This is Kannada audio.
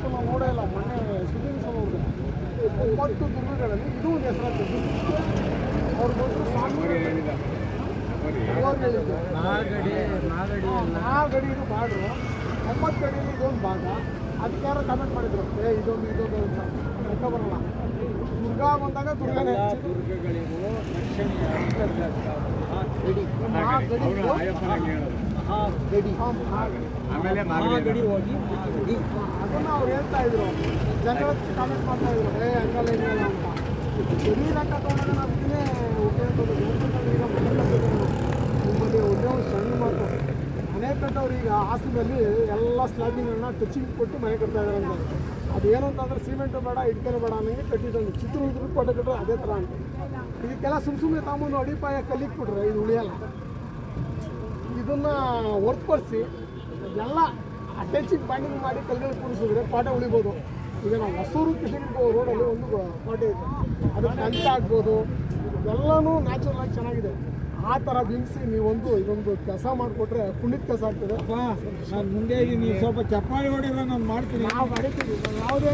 ಇವತ್ತು ನಾವು ನೋಡೇ ಇಲ್ಲ. ಮೊನ್ನೆ ಸುದ್ದಿ ನೋಡಿದೆ 9 ದುರ್ಗಗಳಲ್ಲಿ ಇದು ಒಂದು ಹೆಸರಾಗ್ತದೆ. ಅವ್ರು ಬಂದರು ನಾಗಡಿ ಇದು ಬಾರ್ಡ್ರು 9 ಅಡಿಯಲ್ಲಿ ಇದೊಂದು ಭಾಗ. ಅದಕ್ಕೆ ಯಾರೋ ಕಮೆಂಟ್ ಮಾಡಿದ್ರು, ಇದೊಂದು ಅಂತ ಲೆಕ್ಕ ಬರಲ್ಲ. ದುರ್ಗ ಬಂದಾಗ ದುರ್ಗನೇ ಅದನ್ನು ಅವ್ರು ಹೇಳ್ತಾ ಇದ್ರು. ಜನರ ಕಾಮೆಂಟ್ ಮಾಡ್ತಾ ಇದ್ರು, ಹಂಗಲ್ಲ ಹಿಂಗಲ್ಲ ಅಂತ. ಗಡಿ ಲೆಕ್ಕ ತಗೊಂಡಾಗ ನಾವು ಇದನ್ನೇ ಉಪಯೋಗಿಸೋದು. ನಿಮ್ಮಲ್ಲಿ ಒಂದೇ ಒಂದು ಸಣ್ಣ ಮಾತು, ಮನೆ ಕಟ್ಟೋರು ಈಗ ಹಾಸನದಲ್ಲಿ ಎಲ್ಲ ಸ್ಲ್ಯಾಬಿಂಗ್ಗಳನ್ನ ಟಚಿಂಗ್ ಕೊಟ್ಟು ಮನೆ ಕಟ್ತಾ ಇದ್ದಾರೆ ಅಂತ. ಅದೇನು ಅಂತಂದ್ರೆ ಸಿಮೆಂಟು ಬೇಡ, ಇಟ್ಕೆನೂ ಬೇಡ ಅನ್ನಂಗೆ ಕಟ್ಟಿದ್ದು. ಚಿತ್ರದುರ್ಗ ಕೋಟೆ ಕಟ್ಟರು ಅದೇ ಥರ ಅಂತ. ಇದಕ್ಕೆಲ್ಲ ಸುಮ್ಮನೆ ತಾಮೂನು ಅಡಿಪಾಯ ಕಲ್ಲಿಗೆ ಕೊಟ್ರೆ ಇದು ಉಳಿಯಲ್ಲ. ಇದನ್ನು ಹೊರತುಪಡಿಸಿ ಎಲ್ಲ ಅಟ್ಯಾಚಿಂಗ್ ಬಾಂಡಿಂಗ್ ಮಾಡಿ ಕಲ್ಲುಗಳು ಕೂರಿಸಿದ್ರೆ ಕೋಟೆ ಉಳಿಬೋದು. ಈಗ ನಾವು ಹೊಸೂರು ಕೃಷ್ಣಗಿರಿ ರೋಡಲ್ಲಿ ಒಂದು ಕೋಟೆ ಇದೆ, ಅದಕ್ಕೆ ಕಂಚ ಆಗ್ಬೋದು, ಎಲ್ಲನೂ ನ್ಯಾಚುರಲ್ ಆಗಿ ಚೆನ್ನಾಗಿದೆ. ಆ ಥರ ಬಿಂಬಿಸಿ ನೀವೊಂದು ಇದೊಂದು ಕೆಲಸ ಮಾಡಿಕೊಟ್ರೆ ಪುಣ್ಯದ ಕೆಲಸ ಆಗ್ತದೆ. ನಾನು ಮುಂದೆ ನೀವು ಸ್ವಲ್ಪ ಚಪ್ಪಾಳಿ ಹೊಡೆದ್ರೆ ನಾನು ಮಾಡ್ತೀನಿ. ನಾವು ಮಾಡಿದ್ದೀವಿ ಯಾವುದೇ